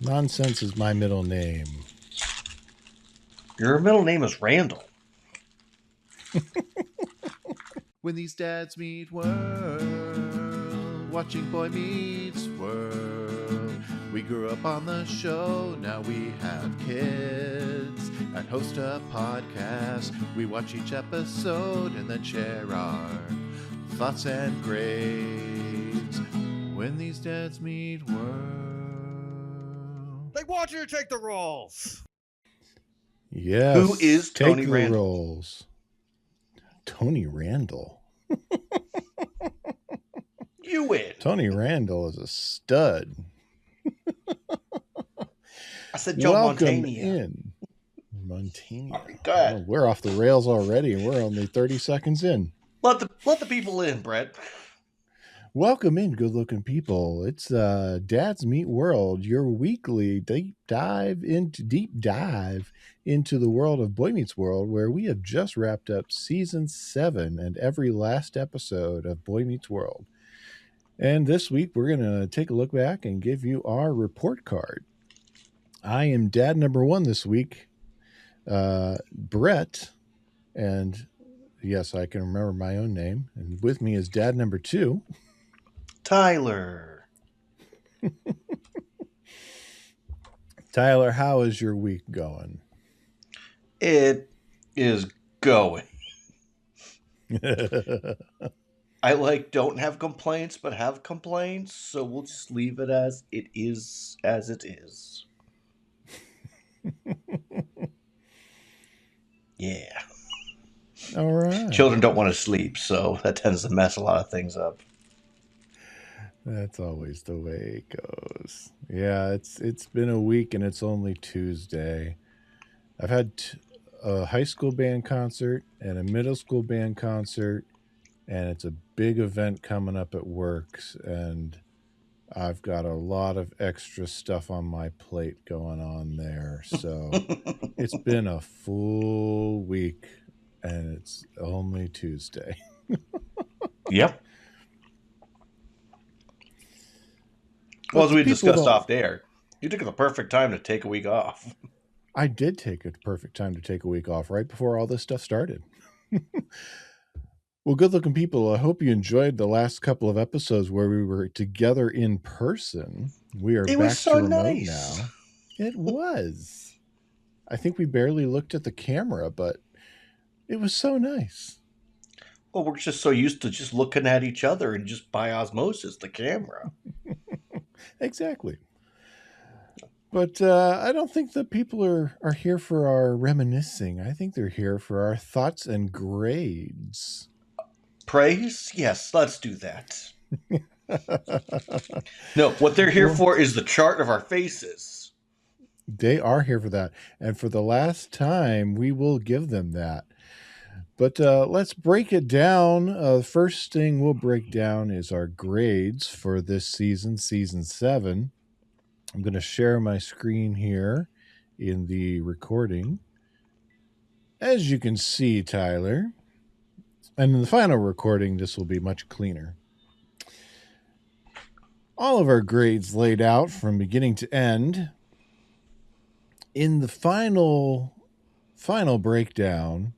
Nonsense is my middle name. Your middle name is Randall. When these dads meet world, watching Boy Meets World. We grew up on the show, now we have kids and host a podcast. We watch each episode and then share our thoughts and grades. When these dads meet world. They want you to take the roles. Yes. Who is Tony take Randall? The roles. Tony Randall. You win. Tony Randall is a stud. I said Joe Welcome Montana. in. Montana. All right, go ahead. Oh, we're off the rails already, and we're only 30 seconds in. Let the people in, Brett. Welcome in, good-looking people. It's Dad's Meet World, your weekly deep dive into the world of Boy Meets World, where we have just wrapped up season 7 and every last episode of Boy Meets World. And this week, we're going to take a look back and give you our report card. I am dad number 1 this week, Brett, and yes, I can remember my own name. And with me is dad number 2, Tyler. Tyler, how is your week going? It is going. I don't have complaints, but have complaints, so we'll just leave it as it is. Yeah. All right. Children don't want to sleep, so that tends to mess a lot of things up. That's always the way it goes. Yeah, it's been a week and it's only Tuesday. I've had a high school band concert and a middle school band concert, and it's a big event coming up at work, and I've got a lot of extra stuff on my plate going on there. So it's been a full week and it's only Tuesday. Yep. Well, as we discussed off there, you took the perfect time to take a week off. I did take a perfect time to take a week off right before all this stuff started. Well, good-looking people, I hope you enjoyed the last couple of episodes where we were together in person. We are back to remote now. It was. I think we barely looked at the camera, but it was so nice. Well, we're just so used to just looking at each other and just by osmosis, the camera. Exactly. But I don't think the people are here for our reminiscing. I think they're here for our thoughts and grades. Praise? Yes, let's do that. No, what they're here for is the chart of our faces. They are here for that. And for the last time, we will give them that. But let's break it down. The first thing we'll break down is our grades for this season, season 7. I'm going to share my screen here in the recording. As you can see, Tyler, and in the final recording, this will be much cleaner. All of our grades laid out from beginning to end. In the final breakdown,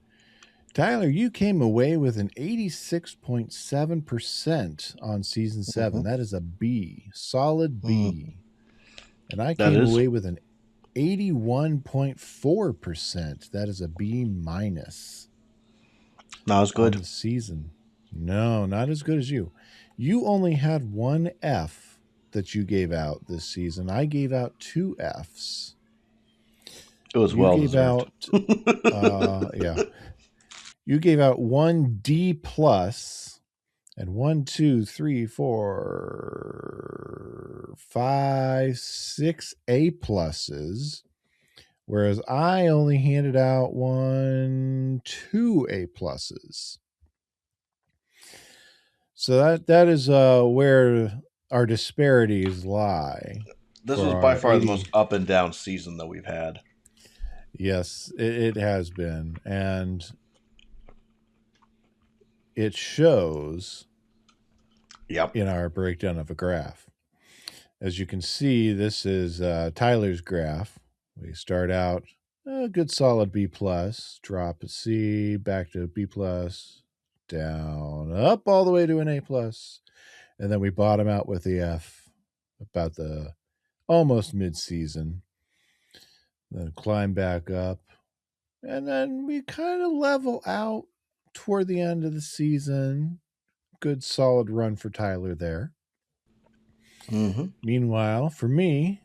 Tyler, you came away with an 86.7% on season 7. Mm-hmm. That is a B, solid B. And I came away with an 81.4%. That is a B minus. Not as good. On the season. No, not as good as you. You only had 1 F that you gave out this season. I gave out 2 Fs. It was well deserved. Yeah. You gave out 1 D plus and 1, 2, 3, 4, 5, 6 A pluses, whereas I only handed out 1, 2 A pluses. So that is where our disparities lie. This was by far the most up and down season that we've had. Yes, it has been. And it shows in our breakdown of a graph. as you can see, this is Tyler's graph. We start out a good solid B plus, drop a C, back to B plus, down, up all the way to an A plus, and then we bottom out with the F about the almost mid-season, then climb back up, and then we kind of level out toward the end of the season. Good solid run for Tyler there. Mm-hmm. Meanwhile, for me,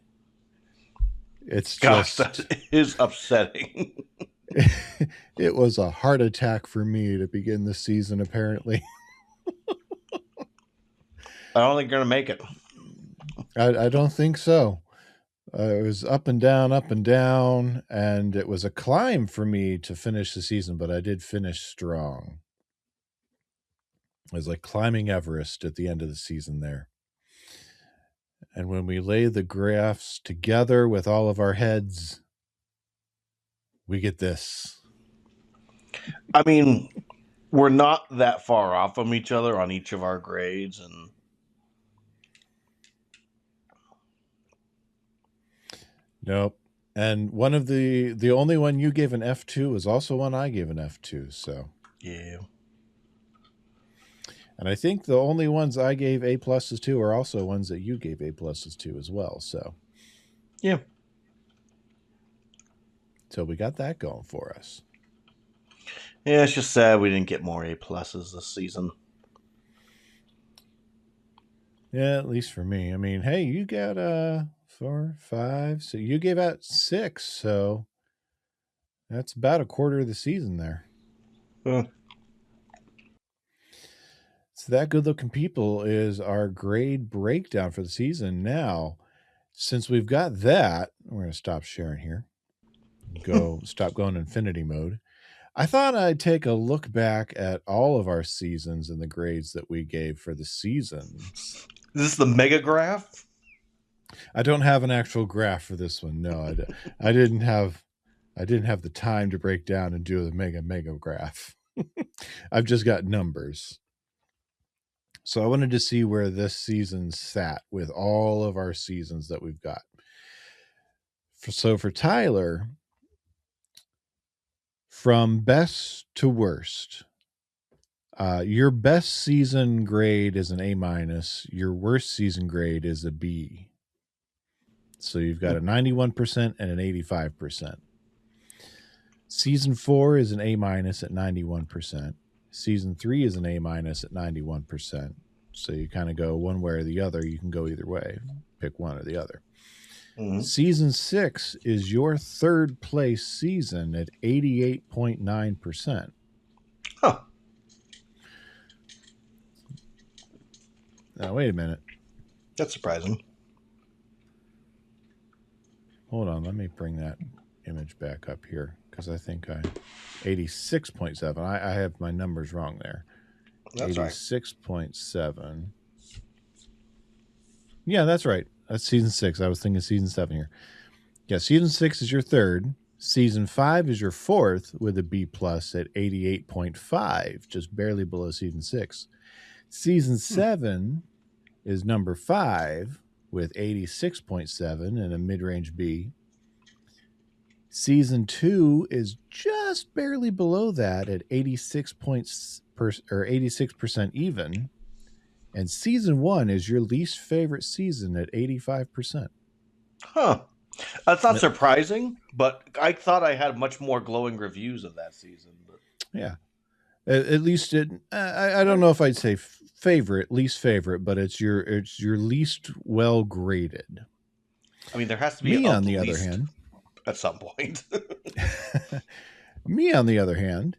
it's Gosh, just that is upsetting. it was a heart attack for me to begin the season, apparently. I don't think you're going to make it. I don't think so. It was up and down, and it was a climb for me to finish the season, but I did finish strong. It was like climbing Everest at the end of the season there. And when we lay the graphs together with all of our heads, we get this. I mean, we're not that far off from each other on each of our grades, and Nope. And one of the only one you gave an F2 was also one I gave an F2. So yeah. And I think the only ones I gave A pluses to are also ones that you gave A pluses to as well. So Yeah. So we got that going for us. Yeah, it's just sad we didn't get more A pluses this season. Yeah, at least for me. I mean, hey, you got 4, 5. So you gave out 6. So that's about a quarter of the season there. So that good looking people is our grade breakdown for the season. Now, since we've got that, we're going to stop sharing here. Stop going infinity mode. I thought I'd take a look back at all of our seasons and the grades that we gave for the seasons. Is this the mega graph? I don't have an actual graph for this one. No, I didn't have the time to break down and do the mega graph. I've just got numbers. So I wanted to see where this season sat with all of our seasons that we've got. So for Tyler, from best to worst, your best season grade is an A minus. Your worst season grade is a B. So you've got a 91% and an 85%. Season 4 is an A minus at 91%. Season 3 is an A minus at 91%. So you kind of go one way or the other. You can go either way. Pick one or the other. Mm-hmm. Season 6 is your third place season at 88.9%. Huh. Now, wait a minute. That's surprising. Hold on. Let me bring that image back up here because I think 86.7. I have my numbers wrong there. That's 86.7. Right. Yeah, that's right. That's season 6. I was thinking season 7 here. Yeah, season 6 is your third. Season 5 is your fourth with a B plus at 88.5, just barely below season 6. Season 7 is number 5 with 86.7 and a mid-range B. Season 2 is just barely below that at 86% even. And season 1 is your least favorite season at 85%. Huh. That's not surprising, but I thought I had much more glowing reviews of that season. But yeah. At least I don't know if I'd say least favorite, but it's your least well graded. I mean, there has to be me on the other hand at some point. Me on the other hand,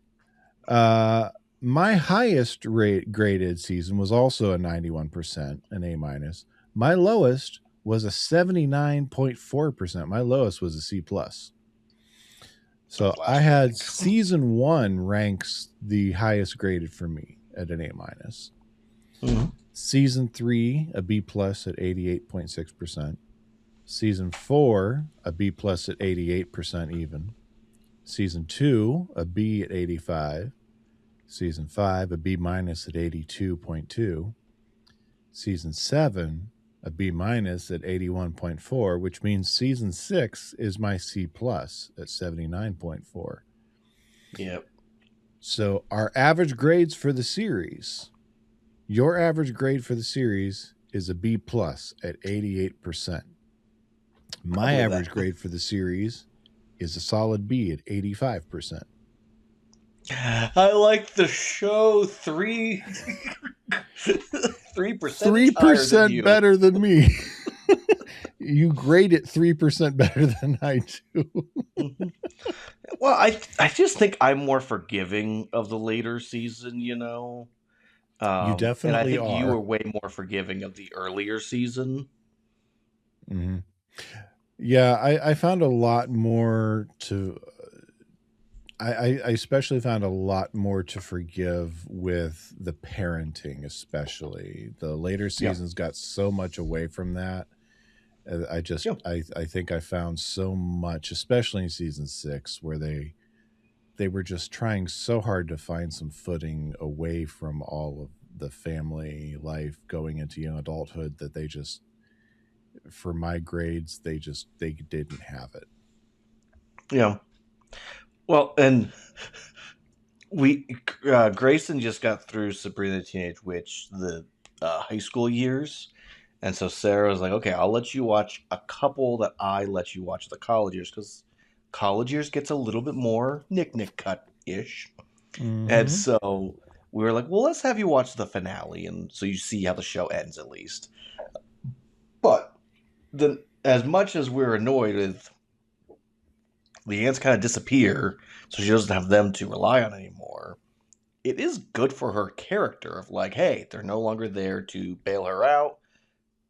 my highest graded season was also a 91%, an A minus. My lowest was a 79.4%. My lowest was a C plus. So I had season 1 ranks the highest graded for me at an A minus. Mm-hmm. Season 3, a B plus at 88.6%. Season 4, a B plus at 88% even. Season 2, a B at 85. Season 5, a B minus at 82.2. Season 7, a B minus at 81.4, which means season 6 is my C plus at 79.4. Yep. So our average grades for the series, your average grade for the series is a B plus at 88%. My believe average that. grade for the series is a solid B at 85%. I like the show 3% higher than 3% you. better than me. You grade it 3% better than I do. Mhm. Well, I just think I'm more forgiving of the later season, you know. You And I definitely think you were are. way more forgiving of the earlier season. Mm-hmm. Yeah, I found a lot more to. I especially found a lot more to forgive with the parenting, especially. The later Yeah. seasons got so much away from that. I just Yeah. I think I found so much, especially in season 6, where they were just trying so hard to find some footing away from all of the family life going into young adulthood, that they just, for my grades, they didn't have it. Yeah. Well, and we Grayson just got through Sabrina the Teenage Witch, the high school years. And so Sarah was like, okay, I'll let you watch a couple that I let you watch the college years, because college years gets a little bit more Nick cut ish. And Mm-hmm. so we were like, well, let's have you watch the finale, and so you see how the show ends at least. But then, as much as we're annoyed with the ants kind of disappear, so she doesn't have them to rely on anymore, it is good for her character of like, hey, they're no longer there to bail her out,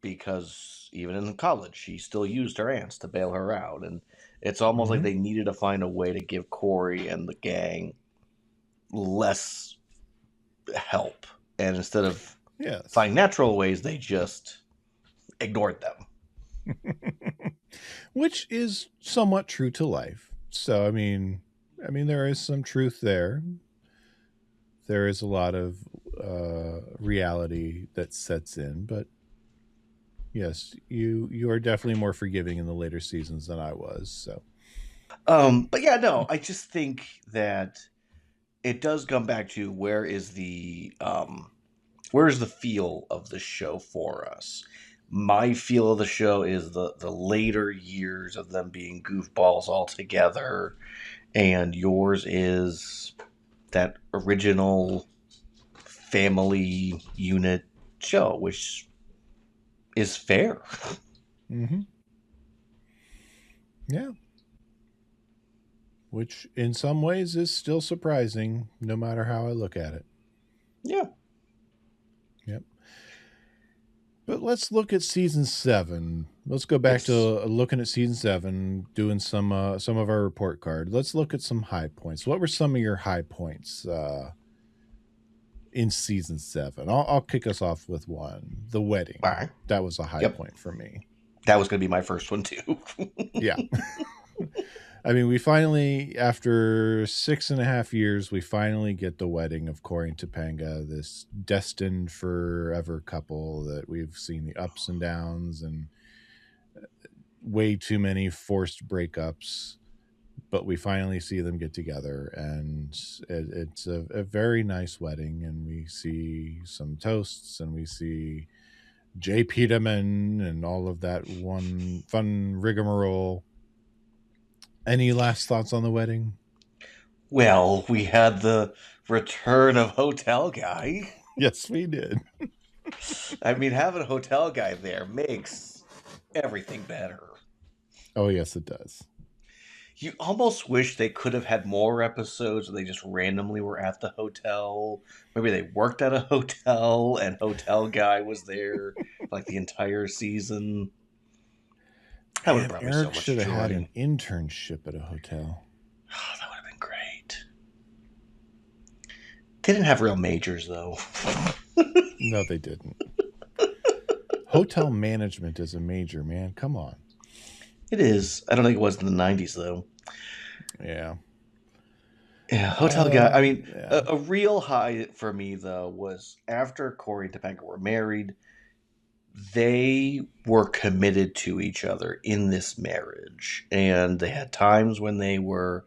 because even in college, she still used her aunts to bail her out. And it's almost like Mm-hmm. they needed to find a way to give Corey and the gang less help. And instead of Yes. finding natural ways, they just ignored them. Which is somewhat true to life. So I mean there is some truth there. There is a lot of reality that sets in, but yes, you are definitely more forgiving in the later seasons than I was. So But yeah, no, I just think that it does come back to where's the feel of the show for us. My feel of the show is the later years of them being goofballs all together, and yours is that original family unit show, which is fair. mm-hmm. Yeah, which in some ways is still surprising, no matter how I look at it. Yeah. Yep. But let's look at season 7. Let's go back Yes. to looking at season 7, doing some of our report card. Let's look at some high points. What were some of your high points in season 7? I'll kick us off with one: the All wedding. right. That was a high Yep. point for me. That was going to be my first one too. Yeah. I mean, we finally, after 6.5 years, we finally get the wedding of Corey and Topanga, this destined forever couple that we've seen the ups and downs and way too many forced breakups, but we finally see them get together, and it's a very nice wedding. And we see some toasts, and we see Jay Peterman and all of that one fun rigmarole. Any last thoughts on the wedding? Well, we had the return of Hotel Guy. Yes, we did. I mean, having a Hotel Guy there makes everything better. Oh, yes, it does. You almost wish they could have had more episodes where they just randomly were at the hotel. Maybe they worked at a hotel and Hotel Guy was there like the entire season. That would have Man, brought me so Eric much should have had joy. an internship at a hotel. Oh, that would have been great. They didn't have real majors, though. No, they didn't. Hotel management is a major, man. Come on. It is. I don't think it was in the 90s, though. Yeah. Yeah, Hotel Guy. I mean, Yeah. a real high for me, though, was after Corey and Topanga were married, they were committed to each other in this marriage, and they had times when they were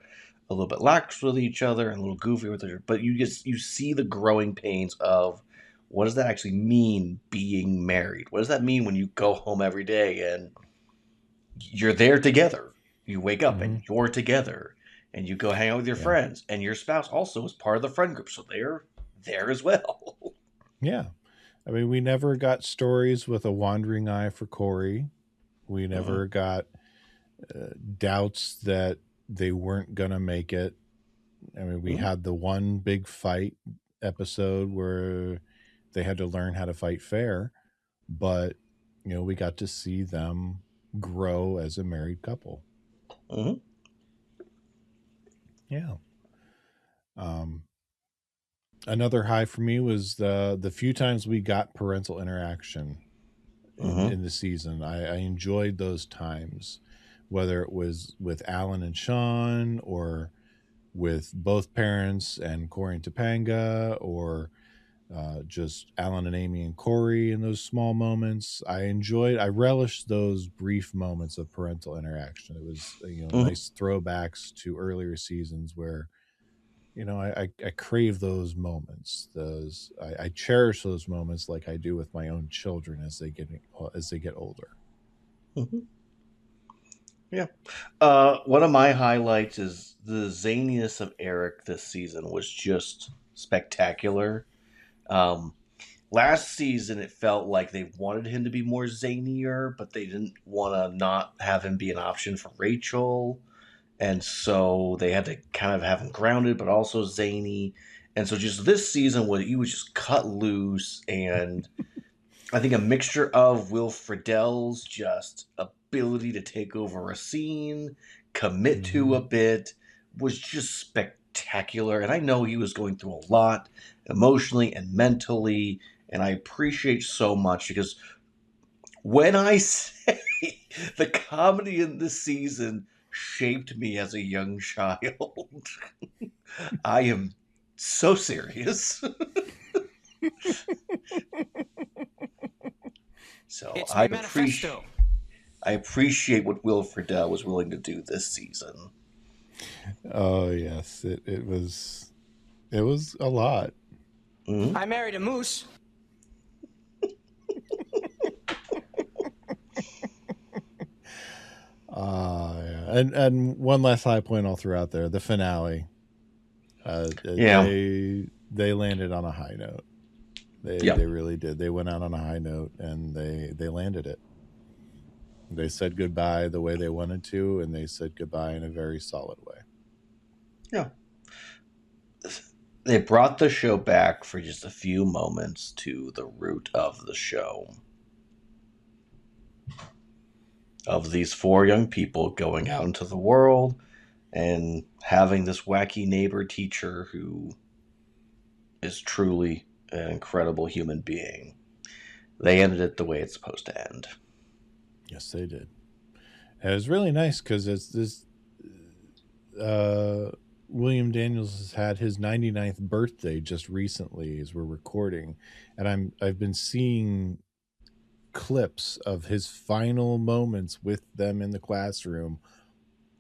a little bit lax with each other and a little goofy with each other. But you see the growing pains of what does that actually mean being married? What does that mean when you go home every day and you're there together? You wake up Mm-hmm. and you're together, and you go hang out with your Yeah. friends, and your spouse also is part of the friend group, so they're there as well. Yeah. I mean, we never got stories with a wandering eye for Corey. We Mhm, never got doubts that they weren't going to make it. I mean, we mhm, had the one big fight episode where they had to learn how to fight fair, but we got to see them grow as a married couple. mhm, Yeah. Um, Another high for me was the few times we got parental interaction mhm, in the season. I enjoyed those times, whether it was with Alan and Sean or with both parents and Corey and Topanga, or just Alan and Amy and Corey in those small moments. I relished those brief moments of parental interaction. It was, mhm. nice throwbacks to earlier seasons where, I crave those moments. I cherish those moments like I do with my own children as they get older. Mhm. Yeah. One of my highlights is the zaniness of Eric this season was just spectacular. Um, Last season, it felt like they wanted him to be more zanier, but they didn't want to not have him be an option for Rachel. And so they had to kind of have him grounded, but also zany. And so just this season, where he was just cut loose, and I think a mixture of Will Friedle's just ability to take over a scene, commit to Mm-hmm. a bit, was just spectacular. And I know he was going through a lot emotionally and mentally, and I appreciate so much because when I say the comedy in this season shaped me as a young child, I am so serious. So It's me manifesto. I appreciate what Will Friedle was willing to do this season. Oh yes, it was a lot. Mhm. I married a moose. Yeah. And one last high point I'll throw out there: the finale. Yeah. They landed on a high note. They Yep. really did. They went out on a high note and they landed it. They said goodbye the way they wanted to, and they said goodbye in a very solid way. Yeah. They brought the show back for just a few moments to the root of the show. Of these four young people going out into the world and having this wacky neighbor teacher who is truly an incredible human being. They ended it the way it's supposed to end. Yes, they did. And it was really nice because it's this. Uh, William Daniels has had his 99th birthday just recently as we're recording, and I've been seeing clips of his final moments with them in the classroom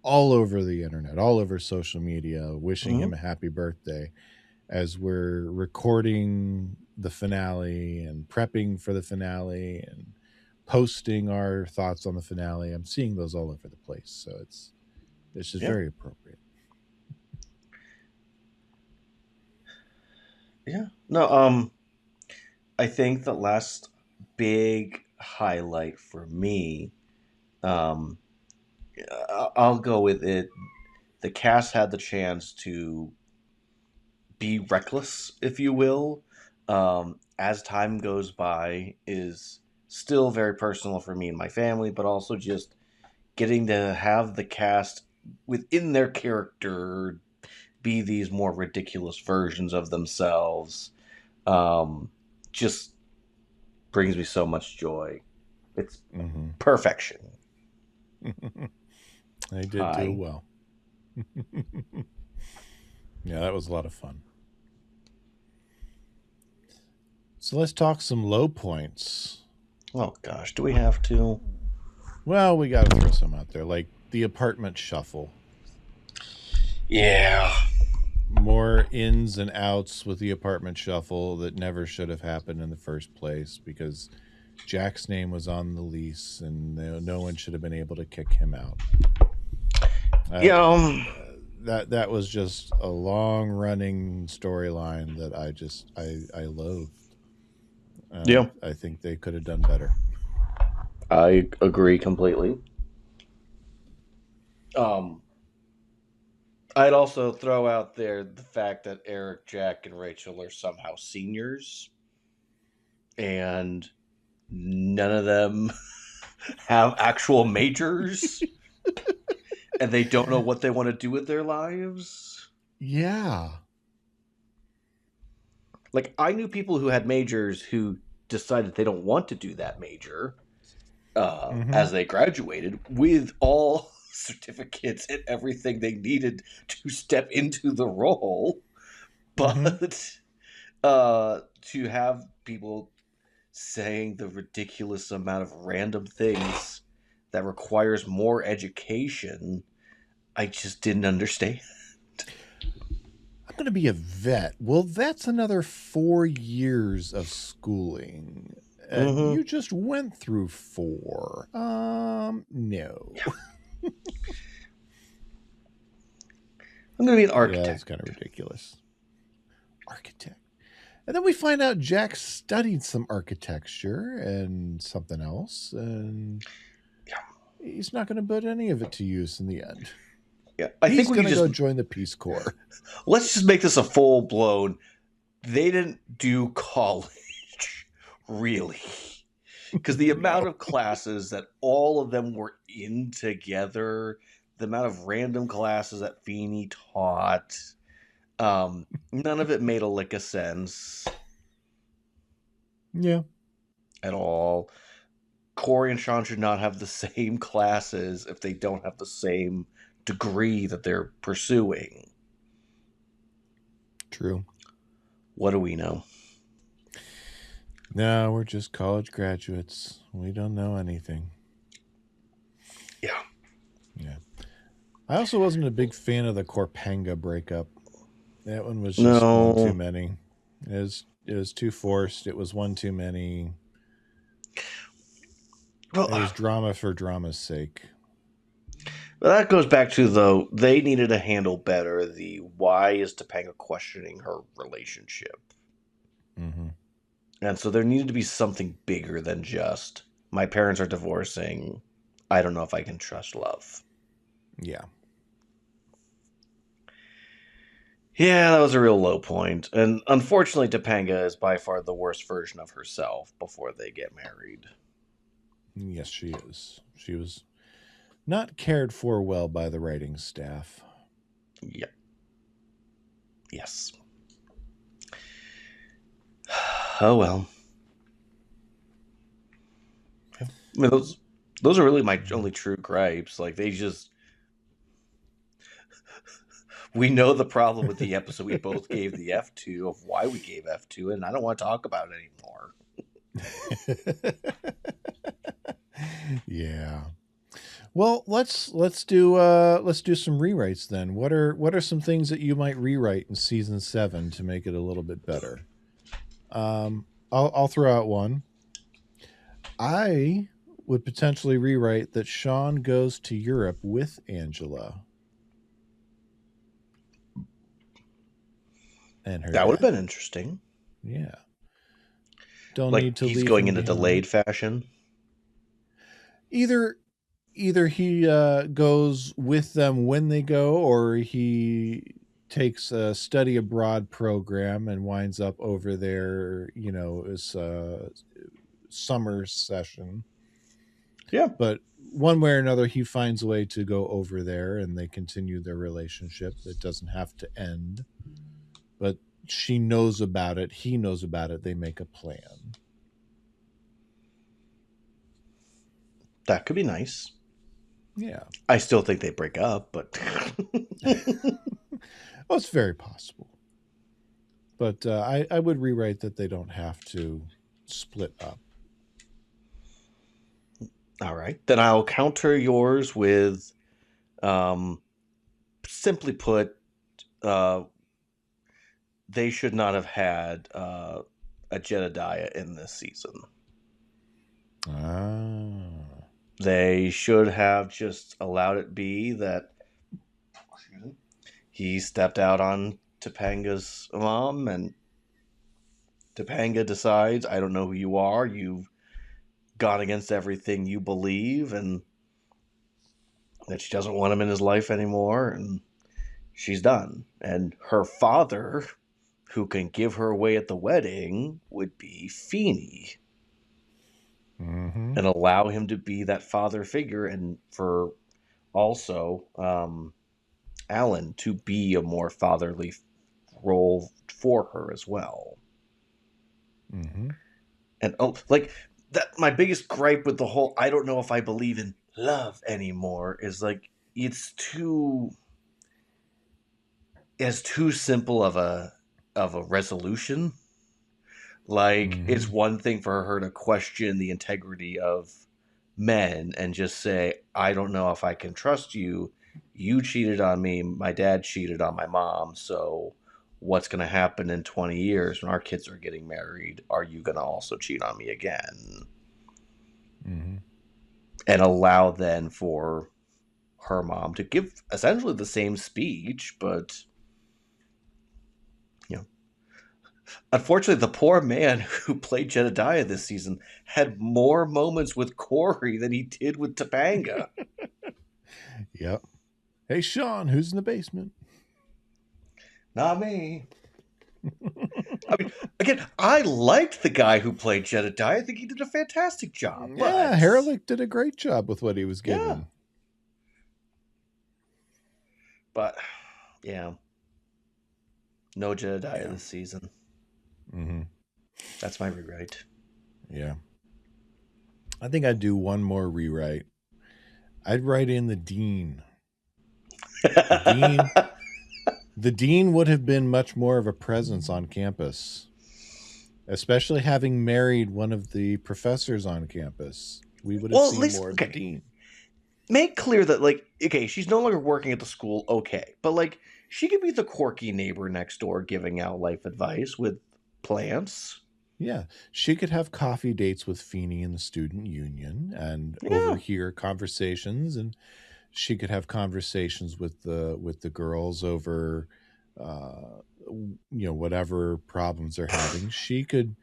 all over the internet, all over social media, wishing Mm-hmm. him a happy birthday as we're recording the finale and prepping for the finale and posting our thoughts on the finale. I'm seeing those all over the place, so it's just Yeah. very appropriate. Yeah. No, I think the last big highlight for me, um, I'll go with it. The cast had the chance to be reckless, if you will, as time goes by, is still very personal for me and my family, but also just getting to have the cast within their character be these more ridiculous versions of themselves um, just brings me so much joy. It's Mm-hmm. perfection. They did do Hi. well. Yeah, that was a lot of fun. So let's talk some low points. Oh gosh, do we have to? Well, we got to throw some out there, like the apartment shuffle. Yeah. More ins and outs with the apartment shuffle that never should have happened in the first place because Jack's name was on the lease and no one should have been able to kick him out. Yeah. That was just a long running storyline that I loathed. Yeah. I think they could have done better. I agree completely. I'd also throw out there the fact that Eric, Jack, and Rachel are somehow seniors, and none of them have actual majors, and they don't know what they want to do with their lives. Yeah. Like, I knew people who had majors who decided they don't want to do that major as they graduated with all certificates and everything they needed to step into the role. But to have people saying the ridiculous amount of random things that requires more education, I just didn't understand. I'm going to be a vet. Well, that's another 4 years of schooling. You just went through 4. No. Yeah. I'm going to be an architect. Yeah, that's kind of ridiculous. Architect. And then we find out Jack studied some architecture and something else, and he's not going to put any of it to use in the end. Yeah, He's going to go join the Peace Corps. Let's just make this a full blown. They didn't do college, really, because the amount of classes that all of them were in together, the amount of random classes that Feeney taught, none of it made a lick of sense. Yeah, at all. Corey and Sean should not have the same classes if they don't have the same degree that they're pursuing. True. What do we know? No, we're just college graduates. We don't know anything. Yeah. Yeah. I also wasn't a big fan of the Corpanga breakup. That one was just one too many. It was too forced. It was one too many. Well, it was drama for drama's sake. Well, that goes back to, though, they needed to handle better the why is Topanga questioning her relationship. Mm-hmm. And so there needed to be something bigger than just, my parents are divorcing, I don't know if I can trust love. Yeah. Yeah, that was a real low point. And unfortunately, Topanga is by far the worst version of herself before they get married. Yes, she is. She was not cared for well by the writing staff. Yep. Yes. Oh, well. I mean, those are really my only true gripes. Like, they just... We know the problem with the episode we both gave the F2 of why we gave F2, and I don't want to talk about it anymore. Yeah. Well, let's do some rewrites then. What are some things that you might rewrite in season 7 to make it a little bit better? I'll throw out one. I would potentially rewrite that Sean goes to Europe with Angela. And her that would have been interesting. Yeah. Don't like need to he's leave going in a behind. delayed fashion. Either he goes with them when they go, or he takes a study abroad program and winds up over there, as a summer session. Yeah. But one way or another, he finds a way to go over there and they continue their relationship. It doesn't have to end. But she knows about it. He knows about it. They make a plan. That could be nice. Yeah. I still think they break up, but... Well, it's very possible. But I would rewrite that they don't have to split up. All right. Then I'll counter yours with, simply put, uh, they should not have had a Jedediah in this season. Ah. They should have just allowed it be that he stepped out on Topanga's mom, and Topanga decides, I don't know who you are. You've gone against everything you believe, and that she doesn't want him in his life anymore, and she's done. And her father, who can give her away at the wedding, would be Feeney. Mm-hmm. And allow him to be that father figure, and for also Alan to be a more fatherly role for her as well. Mm-hmm. And like that, my biggest gripe with the whole I don't know if I believe in love anymore is like it's too simple of a resolution. Like Mm-hmm. it's one thing for her to question the integrity of men and just say, I don't know if I can trust you. You cheated on me. My dad cheated on my mom. So what's going to happen in 20 years when our kids are getting married? Are you going to also cheat on me again? Mm-hmm. And allow then for her mom to give essentially the same speech, but you know, unfortunately, the poor man who played Jedediah this season had more moments with Corey than he did with Topanga. Yep. Hey, Sean, who's in the basement? Not me. I mean, again, I liked the guy who played Jedediah. I think he did a fantastic job. Yeah, But Herlick did a great job with what he was yeah, given. but yeah, no Jedediah Yeah. this season. Mm-hmm. That's my rewrite. Yeah. I think I'd do one more rewrite. I'd write in the dean. The dean. The dean would have been much more of a presence on campus, especially having married one of the professors on campus. We would have Well, at seen least more of the dean. make clear that, like, okay, she's no longer working at the school, okay, but like she could be the quirky neighbor next door giving out life advice with plants. Yeah, she could have coffee dates with Feeney in the student union and Yeah, overhear conversations, and she could have conversations with the girls over, whatever problems they're having. She could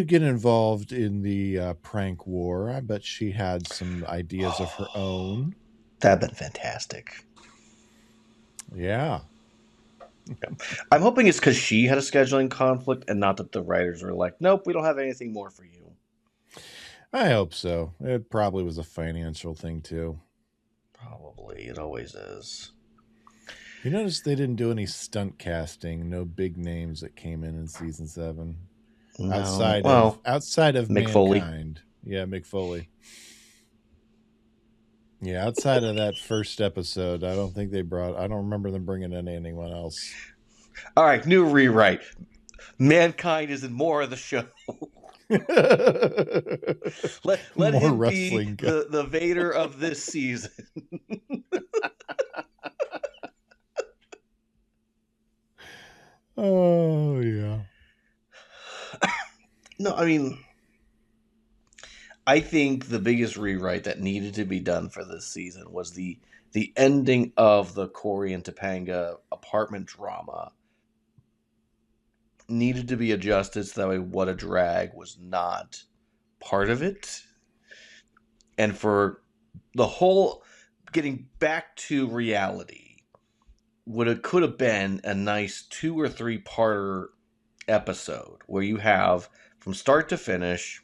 get involved in the prank war. I bet she had some ideas of her own. that'd been fantastic. Yeah. I'm hoping it's because she had a scheduling conflict and not that the writers were like, nope, we don't have anything more for you. I hope so. It probably was a financial thing too. Probably. It always is. You notice they didn't do any stunt casting, no big names that came in season 7. No. Outside of Mick Foley. Mankind. Yeah, Mick Foley. Yeah, outside of that first episode, I don't remember them bringing in anyone else. All right, new rewrite. Mankind is in more of the show. let More him wrestling be the Vader of this season. Oh, yeah. No, I mean, I think the biggest rewrite that needed to be done for this season was the ending of the Corey and Topanga apartment drama needed to be adjusted so that way What a Drag was not part of it. And for the whole getting back to reality, could have been a nice 2 or 3 parter episode where you have from start to finish,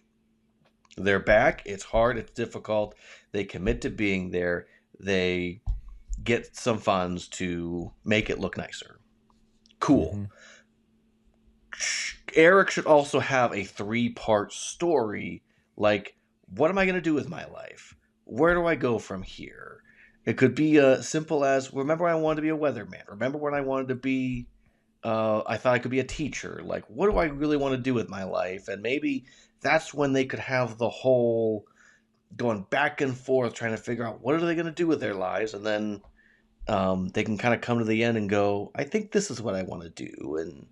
they're back, it's hard, it's difficult, they commit to being there, they get some funds to make it look nicer. Cool. Mm-hmm. Eric should also have a 3-part story, like, what am I going to do with my life? Where do I go from here? It could be simple as, remember when I wanted to be a weatherman? Remember when I wanted to be, I thought I could be a teacher? Like, what do I really want to do with my life? And maybe that's when they could have the whole going back and forth trying to figure out what are they going to do with their lives, and then they can kind of come to the end and go, I think this is what I want to do, and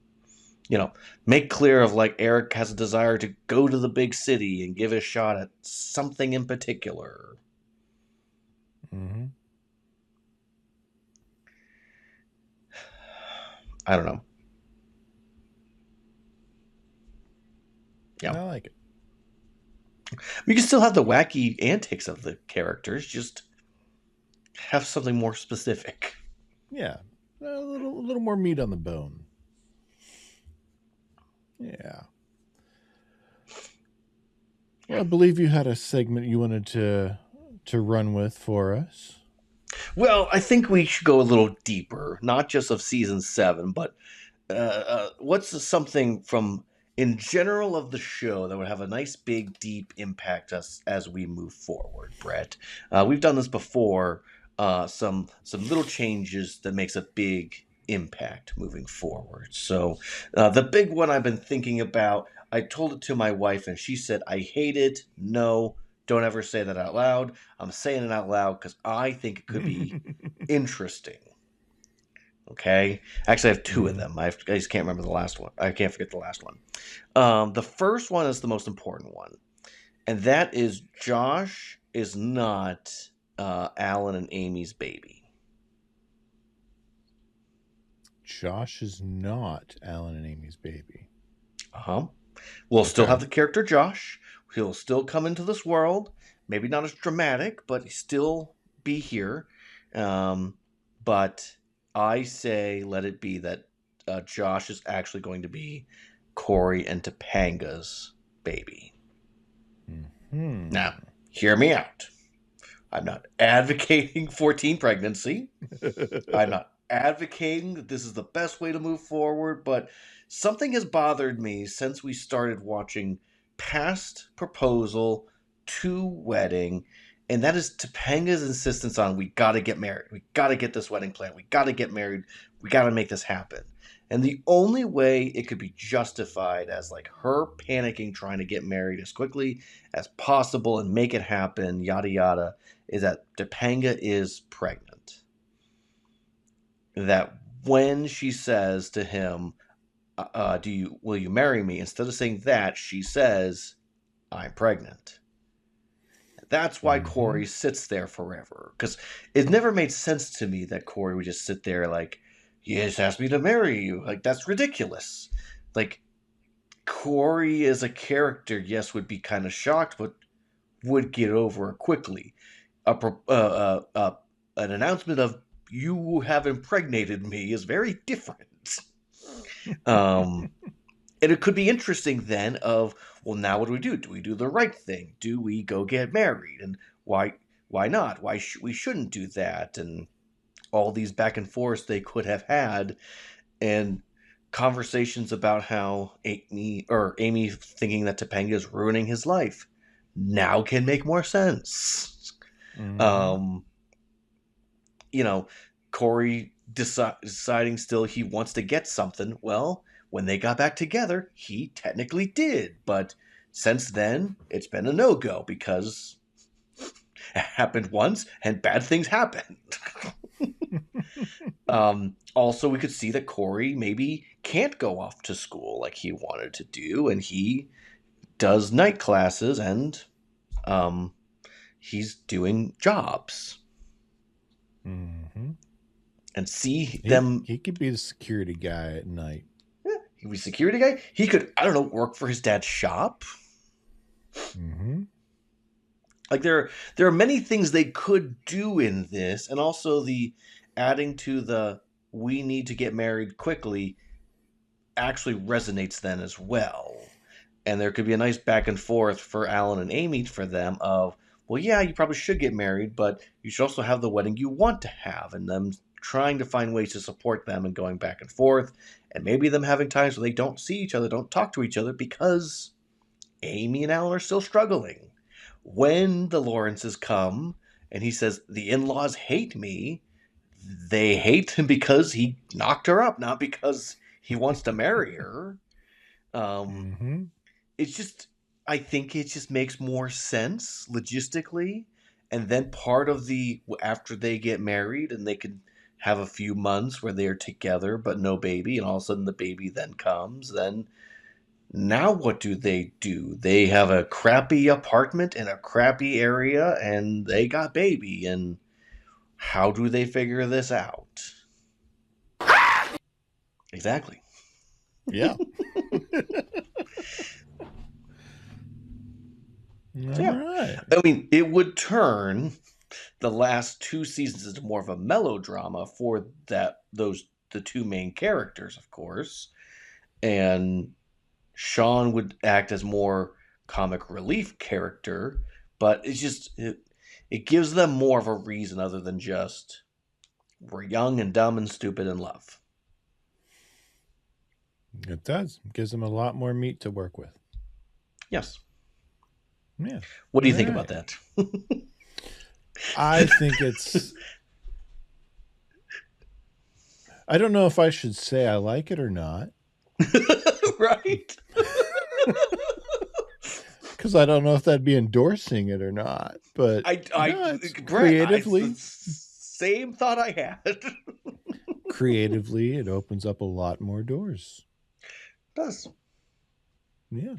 make clear of like Eric has a desire to go to the big city and give a shot at something in particular. Mm-hmm. I don't know. I Yeah. like it. We can still have the wacky antics of the characters, just have something more specific. Yeah, a little more meat on the bone. Yeah. Well, I believe you had a segment you wanted to run with for us. Well, I think we should go a little deeper, not just of season 7, but what's something from in general of the show that would have a nice big deep impact us as we move forward, Brett? We've done this before. Some little changes that makes a big impact moving forward. So the big one I've been thinking about, I told it to my wife and she said, I hate it. No, don't ever say that out loud. I'm saying it out loud because I think it could be interesting. Okay, actually, I have two of them. I just can't remember the last one. I can't forget the last one. The first one is the most important one, and that is Josh is not Alan and Amy's baby. Josh is not Alan and Amy's baby. We'll still have Okay. the character Josh. He'll still come into this world. Maybe not as dramatic, but still be here. But I say let it be that Josh is actually going to be Corey and Topanga's baby. Mm-hmm. Now, hear me out. I'm not advocating for teen pregnancy. I'm not advocating that this is the best way to move forward, but something has bothered me since we started watching Past Proposal to Wedding, and that is Topanga's insistence on we gotta get married. We gotta get this wedding planned. We gotta get married. We gotta make this happen. And the only way it could be justified as like her panicking trying to get married as quickly as possible and make it happen, yada yada, is that Topanga is pregnant. That when she says to him, will you marry me? Instead of saying that, she says, I'm pregnant. That's why Corey sits there forever. Because it never made sense to me that Corey would just sit there like, you just asked me to marry you. Like, that's ridiculous. Like, Corey as a character, yes, would be kind of shocked, but would get over it quickly. An announcement of you have impregnated me is very different. And it could be interesting then of, well, now what do we do? Do we do the right thing? Do we go get married? And why not? We shouldn't do that? And all these back and forths they could have had, and conversations about how Amy thinking that Topanga is ruining his life now can make more sense. Mm-hmm. Corey deciding still he wants to get something. Well, when they got back together, he technically did, but since then, it's been a no-go because it happened once and bad things happened. Also, we could see that Corey maybe can't go off to school like he wanted to do, and he does night classes and he's doing jobs. Mm-hmm. And see them. He could be the security guy at night. Yeah, he was a security guy. He could, I don't know, work for his dad's shop. Mm-hmm. Like there are many things they could do in this, and also the adding to the we need to get married quickly actually resonates then as well. And there could be a nice back and forth for Alan and Amy for them of, well, yeah, you probably should get married, but you should also have the wedding you want to have, and them trying to find ways to support them and going back and forth, and maybe them having times where they don't see each other, don't talk to each other because Amy and Alan are still struggling. When the Lawrences come and he says, the in-laws hate me, they hate him because he knocked her up, not because he wants to marry her. It's just, I think it just makes more sense logistically. And then part of after they get married and they could have a few months where they're together but no baby, and all of a sudden the baby then comes, then now what do? They have a crappy apartment in a crappy area and they got baby, and how do they figure this out? Exactly. Yeah. All Yeah. right. I mean, it would turn the last 2 seasons into more of a melodrama for the two main characters, of course. And Sean would act as more comic relief character, but it gives them more of a reason other than just we're young and dumb and stupid in love. It does. It gives them a lot more meat to work with. Yes. Yeah. What do you All think right. about that? I think it's. I don't know if I should say I like it or not. Right? Because I don't know if that'd be endorsing it or not. But it's creatively. Same thought I had. Creatively, it opens up a lot more doors. It does. Yeah.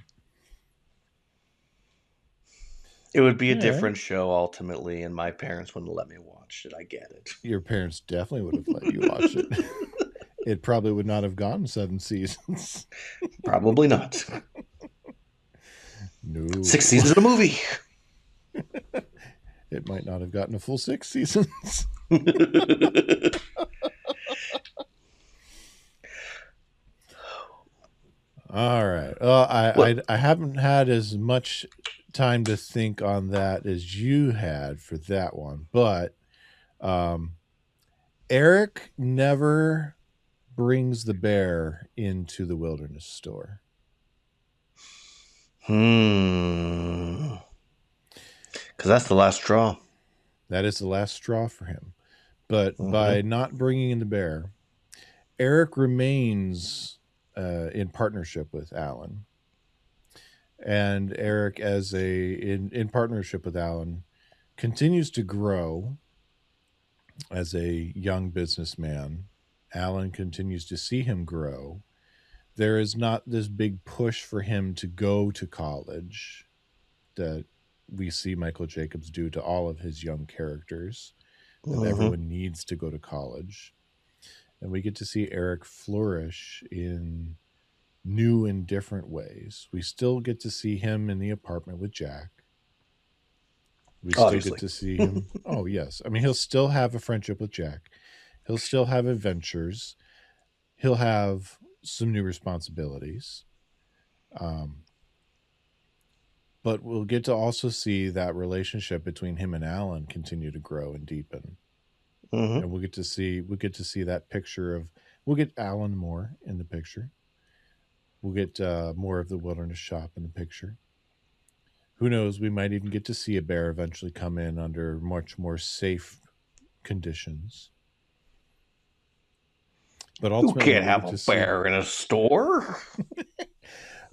It would be a different show ultimately, and my parents wouldn't let me watch it. I get it. Your parents definitely would have let you watch it. It probably would not have gotten 7 seasons. Probably not. No. 6 seasons of a movie. It might not have gotten a full 6 seasons. All right. Well, I haven't had as much time to think on that as you had for that one, but Eric never brings the bear into the wilderness store. Because that's the last straw. That is the last straw for him. But by not bringing in the bear, Eric remains in partnership with Alan. And Eric, in partnership with Alan, continues to grow as a young businessman. Alan continues to see him grow. There is not this big push for him to go to college that we see Michael Jacobs do to all of his young characters, that everyone needs to go to college. And we get to see Eric flourish in new and different ways. We still get to see him in the apartment with Jack. We still get to see him. Oh, yes. I mean, he'll still have a friendship with Jack. He'll still have adventures. He'll have some new responsibilities. But we'll get to also see that relationship between him and Alan continue to grow and deepen. And we'll get to see that picture of, we'll get Alan more in the picture. We'll get more of the wilderness shop in the picture. Who knows? We might even get to see a bear eventually come in under much more safe conditions. But ultimately, you can't have a bear in a store.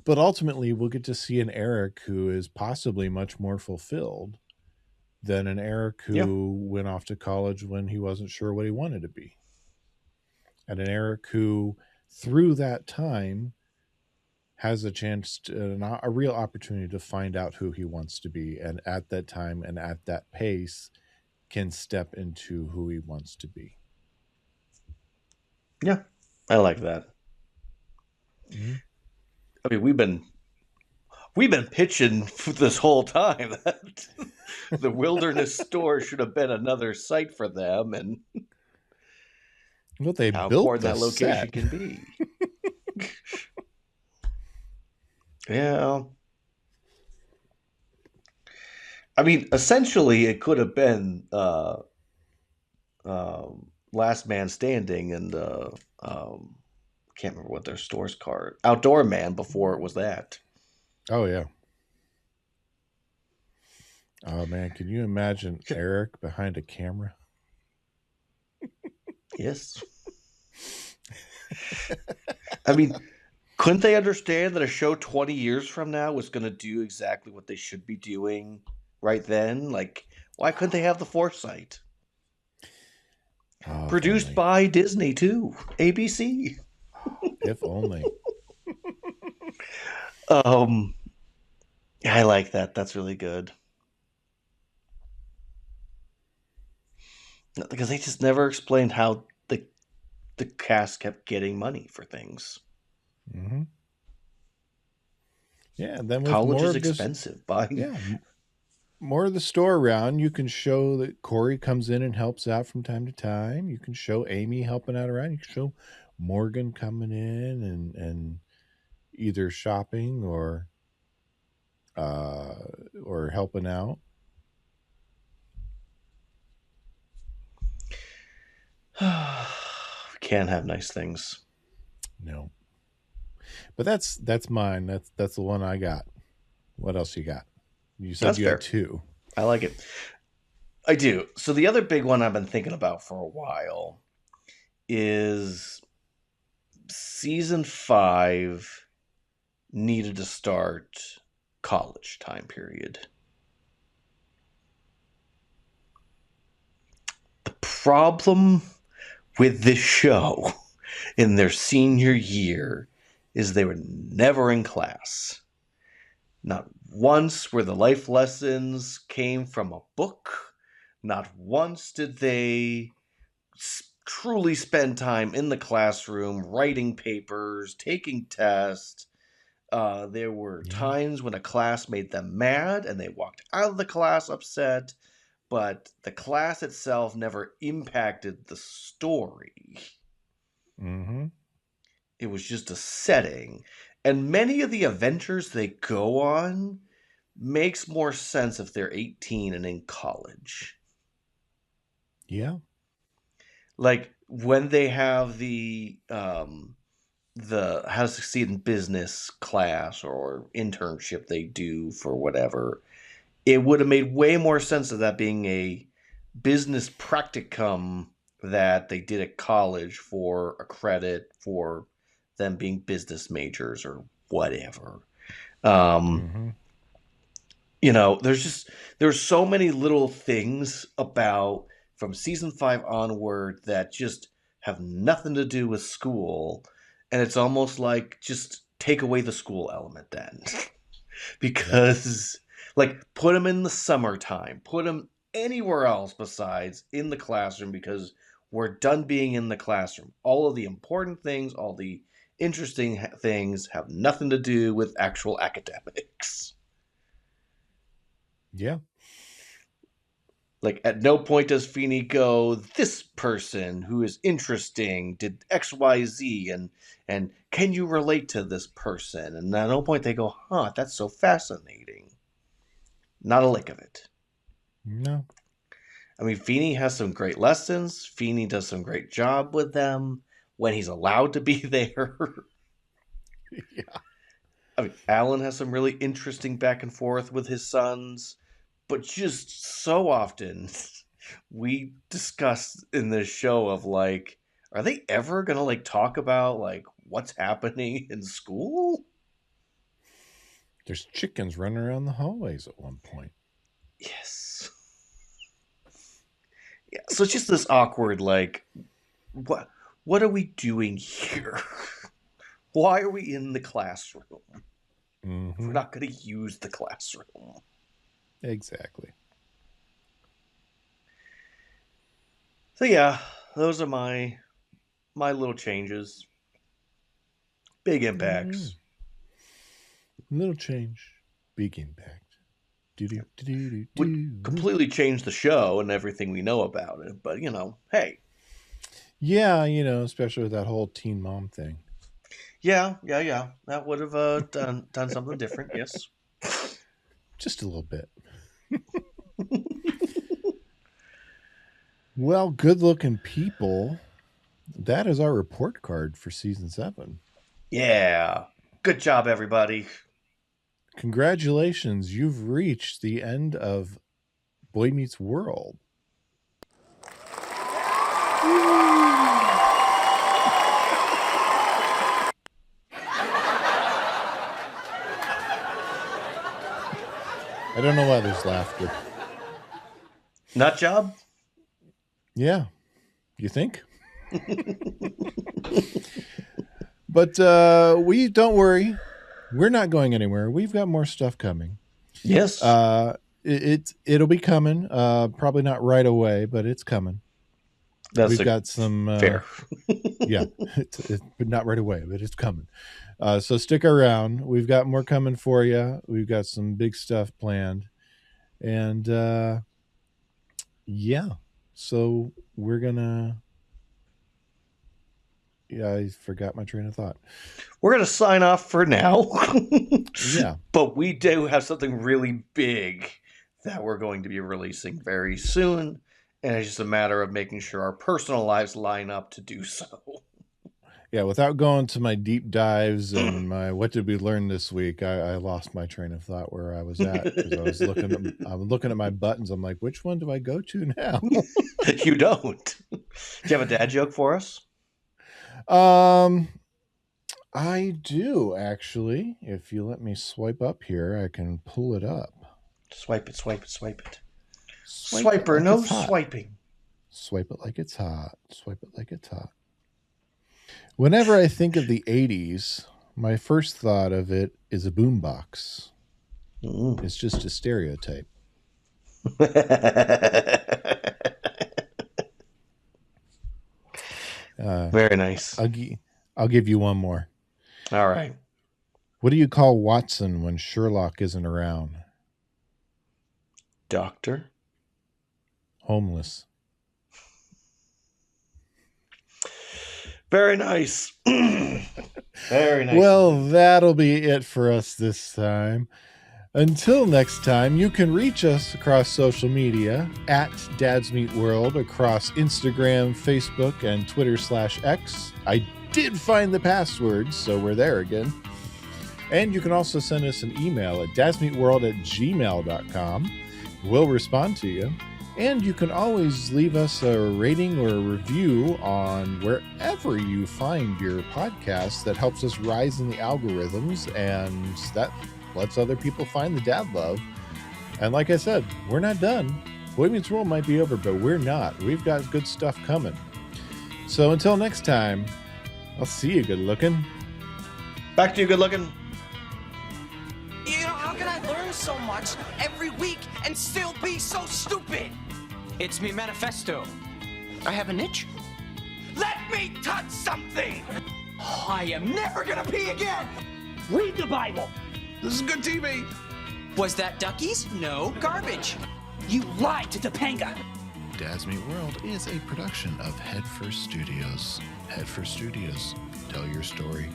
But ultimately, we'll get to see an Eric who is possibly much more fulfilled than an Eric who went off to college when he wasn't sure what he wanted to be. And an Eric who, through that time, has a chance, a real opportunity to find out who he wants to be. And at that time and at that pace, can step into who he wants to be. Yeah, I like that. Mm-hmm. I mean, we've been pitching this whole time that the wilderness store should have been another site for them, and well, they how built important that location set. can be. Yeah. I mean, essentially, it could have been Last Man Standing and can't remember what their store's called. Outdoor Man before it was that. Oh, yeah. Oh, man. Can you imagine Eric behind a camera? Yes. I mean, couldn't they understand that a show 20 years from now was going to do exactly what they should be doing right then? Like, why couldn't they have the foresight? Oh, if Produced only. by Disney, too. ABC. If only. I like that. That's really good. Because they just never explained how the cast kept getting money for things. Mm-hmm. Yeah, and then with College more is of this, expensive. Buying. yeah, more of the store around, you can show that Corey comes in and helps out from time to time. You can show Amy helping out around. You can show Morgan coming in and either shopping uh or helping out. We can't have nice things. No. But that's mine. That's the one I got. What else you got? You said That's you had fair. 2. I like it. I do. So the other big one I've been thinking about for a while is season 5 needed to start college time period. The problem with this show in their senior year is they were never in class. Not once were the life lessons came from a book. Not once did they truly spend time in the classroom, writing papers, taking tests. There were Yeah. times when a class made them mad and they walked out of the class upset, but the class itself never impacted the story. Mm-hmm. It was just a setting. And many of the adventures they go on makes more sense if they're 18 and in college. Yeah. Like when they have the how to succeed in business class or internship they do for whatever, it would have made way more sense of that being a business practicum that they did at college for a credit for them being business majors or whatever. Um, Mm-hmm. there's so many little things about from season 5 onward that just have nothing to do with school, and it's almost like just take away the school element then. Because like put them in the summertime, put them anywhere else besides in the classroom, because we're done being in the classroom. All of the important things, all the interesting things have nothing to do with actual academics. Yeah. Like at no point does Feeney go, this person who is interesting did XYZ and can you relate to this person? And at no point they go, huh, that's so fascinating. Not a lick of it. No. I mean, Feeney has some great lessons. Feeney does some great job with them when he's allowed to be there. Yeah. I mean, Alan has some really interesting back and forth with his sons, but just so often we discuss in this show of like, are they ever gonna like talk about like what's happening in school? There's chickens running around the hallways at one point. Yes. Yeah. So it's just this awkward like, what are we doing here? Why are we in the classroom? Mm-hmm. We're not going to use the classroom. Exactly. So yeah, those are my little changes. Big impacts. Little change, big impact. Would completely change the show and everything we know about it, but hey. Yeah, especially with that whole teen mom thing. Yeah. That would have done something different, yes. Just a little bit. Well, good-looking people. That is our report card for season 7. Yeah. Good job, everybody. Congratulations, you've reached the end of Boy Meets World. don't know why there's laughter. Nut job? Yeah. You think? But we don't worry. We're not going anywhere. We've got more stuff coming. Yes. It'll be coming. Probably not right away, but it's coming. We've got some fair. Yeah, but not right away, but it's coming. So stick around. We've got more coming for you. We've got some big stuff planned, and yeah. So we're gonna. Yeah, I forgot my train of thought. We're gonna sign off for now. Yeah, but we do have something really big that we're going to be releasing very soon. And it's just a matter of making sure our personal lives line up to do so. Yeah, without going to my deep dives and my what did we learn this week, I lost my train of thought where I was at because I was looking at my buttons. I'm like, which one do I go to now? You don't. Do you have a dad joke for us? I do actually. If you let me swipe up here, I can pull it up. Swipe it, swipe it, swipe it. Swipe Swiper, it like no it's hot. swiping. Swipe it like it's hot. Swipe it like it's hot. Whenever I think of the 80s, my first thought of it is a boombox. It's just a stereotype. Very nice. I'll give you one more. All right. What do you call Watson when Sherlock isn't around? Doctor. Homeless. Very nice. Very nice. Well, that'll be it for us this time. Until next time, you can reach us across social media at dadsmeetworld across Instagram, Facebook, and Twitter/X. I did find the passwords, so we're there again. And you can also send us an email at dadsmeetworld@gmail.com. We'll respond to you. And you can always leave us a rating or a review on wherever you find your podcast. That helps us rise in the algorithms, and that lets other people find the dad love. And like I said, we're not done. Boy Meets World might be over, but we're not. We've got good stuff coming. So until next time, I'll see you good looking. Back to you, good looking. You know, how can I learn so much every week and still be so stupid? It's me manifesto. I have an itch. Let me touch something! Oh, I am never gonna pee again! Read the Bible! This is good TV. Was that duckies? No, garbage. You lied to Topanga. Dads Meet World is a production of Headfirst Studios. Headfirst Studios. Tell your story.